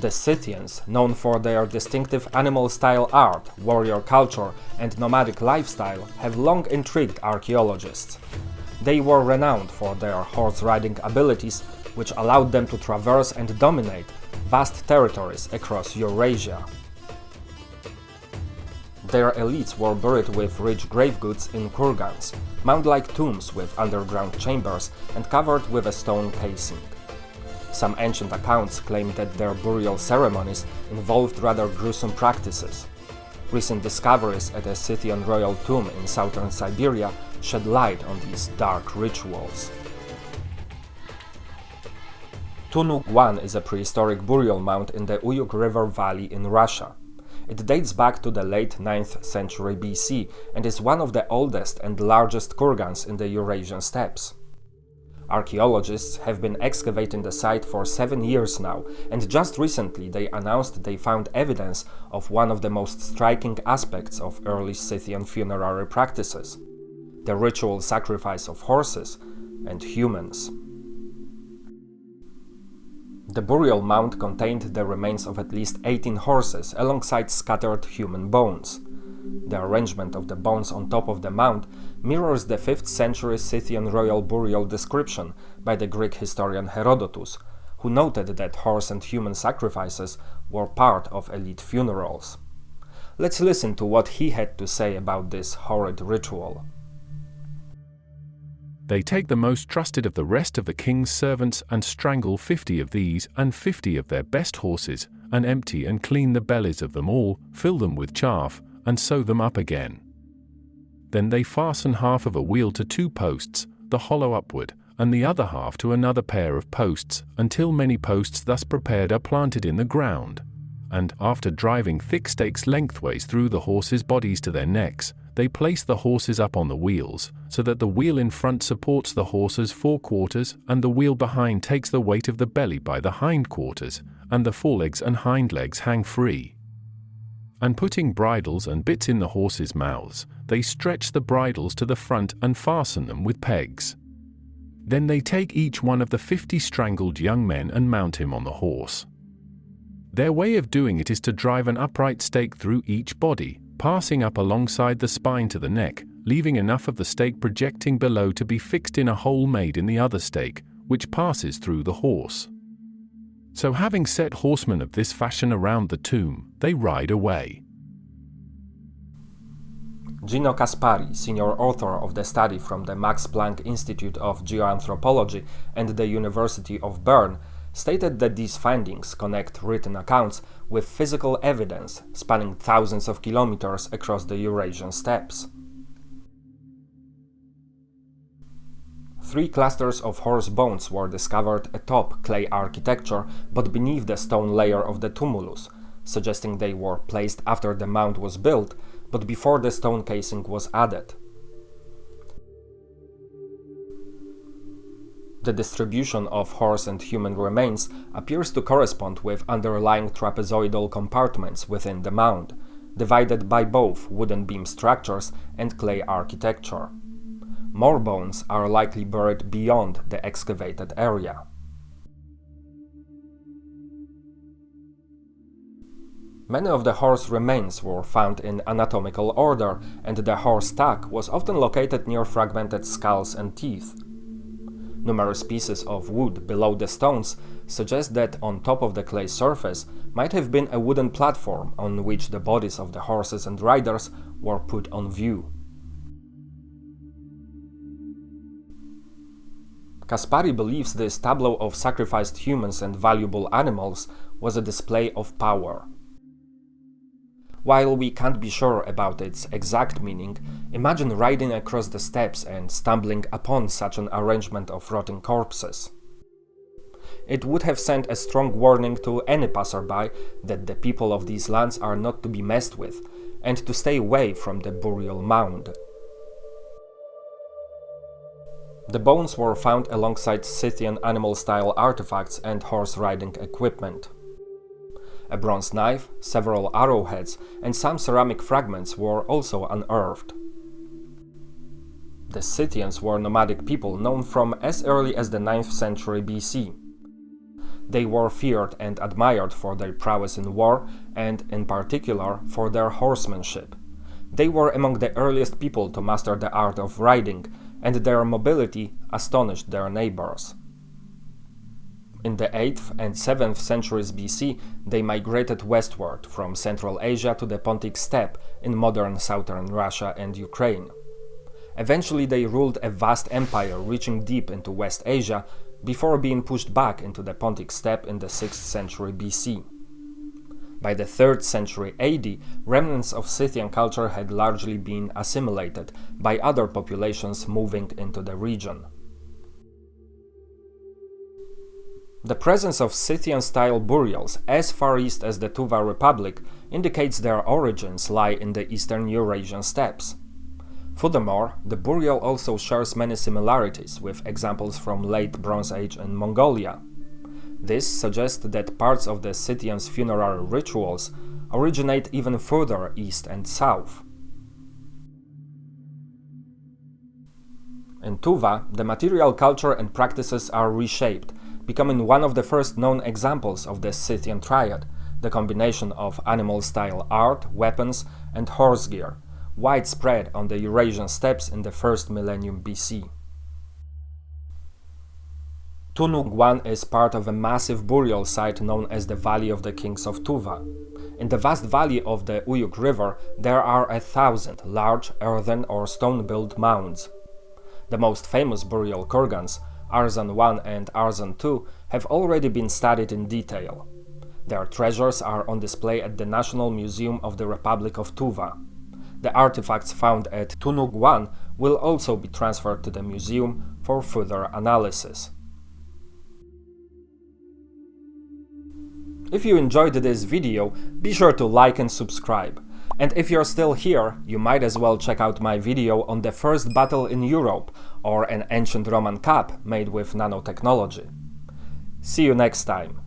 The Scythians, known for their distinctive animal-style art, warrior culture and nomadic lifestyle, have long intrigued archaeologists. They were renowned for their horse-riding abilities, which allowed them to traverse and dominate vast territories across Eurasia. Their elites were buried with rich grave goods in kurgans, mound-like tombs with underground chambers and covered with a stone casing. Some ancient accounts claim that their burial ceremonies involved rather gruesome practices. Recent discoveries at a Scythian royal tomb in southern Siberia shed light on these dark rituals. Tunug I is a prehistoric burial mound in the Uyuk River Valley in Russia. It dates back to the late 9th century BC and is one of the oldest and largest kurgans in the Eurasian steppes. Archaeologists have been excavating the site for 7 years now, and just recently they announced they found evidence of one of the most striking aspects of early Scythian funerary practices: the ritual sacrifice of horses and humans. The burial mound contained the remains of at least 18 horses alongside scattered human bones. The arrangement of the bones on top of the mound mirrors the 5th century Scythian royal burial description by the Greek historian Herodotus, who noted that horse and human sacrifices were part of elite funerals. Let's listen to what he had to say about this horrid ritual. They take the most trusted of the rest of the king's servants and strangle 50 of these and 50 of their best horses, and empty and clean the bellies of them all, fill them with chaff, and sew them up again. Then they fasten half of a wheel to 2 posts, the hollow upward, and the other half to another pair of posts, until many posts thus prepared are planted in the ground. And, after driving thick stakes lengthways through the horses' bodies to their necks, they place the horses up on the wheels, so that the wheel in front supports the horse's forequarters, and the wheel behind takes the weight of the belly by the hindquarters, and the forelegs and hind legs hang free. And putting bridles and bits in the horses' mouths, they stretch the bridles to the front and fasten them with pegs. Then they take each one of the 50 strangled young men and mount him on the horse. Their way of doing it is to drive an upright stake through each body, passing up alongside the spine to the neck, leaving enough of the stake projecting below to be fixed in a hole made in the other stake, which passes through the horse. So having set horsemen of this fashion around the tomb, they ride away. Gino Caspari, senior author of the study from the Max Planck Institute of Geoanthropology and the University of Bern, stated that these findings connect written accounts with physical evidence spanning thousands of kilometers across the Eurasian steppes. 3 clusters of horse bones were discovered atop clay architecture but beneath the stone layer of the tumulus, suggesting they were placed after the mound was built but before the stone casing was added. The distribution of horse and human remains appears to correspond with underlying trapezoidal compartments within the mound, divided by both wooden beam structures and clay architecture. More bones are likely buried beyond the excavated area. Many of the horse remains were found in anatomical order, and the horse tack was often located near fragmented skulls and teeth. Numerous pieces of wood below the stones suggest that on top of the clay surface might have been a wooden platform on which the bodies of the horses and riders were put on view. Caspari believes this tableau of sacrificed humans and valuable animals was a display of power. While we can't be sure about its exact meaning, imagine riding across the steppes and stumbling upon such an arrangement of rotting corpses. It would have sent a strong warning to any passerby that the people of these lands are not to be messed with, and to stay away from the burial mound. The bones were found alongside Scythian animal-style artifacts and horse-riding equipment. A bronze knife, several arrowheads, and some ceramic fragments were also unearthed. The Scythians were nomadic people known from as early as the 9th century BC. They were feared and admired for their prowess in war and, in particular, for their horsemanship. They were among the earliest people to master the art of riding, and their mobility astonished their neighbors. In the 8th and 7th centuries BC, they migrated westward from Central Asia to the Pontic steppe in modern southern Russia and Ukraine. Eventually they ruled a vast empire reaching deep into West Asia before being pushed back into the Pontic steppe in the 6th century BC. By the 3rd century AD, remnants of Scythian culture had largely been assimilated by other populations moving into the region. The presence of Scythian-style burials as far east as the Tuva Republic indicates their origins lie in the eastern Eurasian steppes. Furthermore, the burial also shares many similarities with examples from late Bronze Age in Mongolia. This suggests that parts of the Scythians' funerary rituals originate even further east and south. In Tuva, the material culture and practices are reshaped, becoming one of the first known examples of the Scythian triad, the combination of animal-style art, weapons, and horse gear, widespread on the Eurasian steppes in the 1st millennium BC. Tunug I is part of a massive burial site known as the Valley of the Kings of Tuva. In the vast valley of the Uyuk River, there are 1,000 large earthen or stone-built mounds. The most famous burial kurgans, Arzan I and Arzan II, have already been studied in detail. Their treasures are on display at the National Museum of the Republic of Tuva. The artifacts found at Tunug I will also be transferred to the museum for further analysis. If you enjoyed this video, be sure to like and subscribe. And if you're still here, you might as well check out my video on the first battle in Europe or an ancient Roman cap made with nanotechnology. See you next time.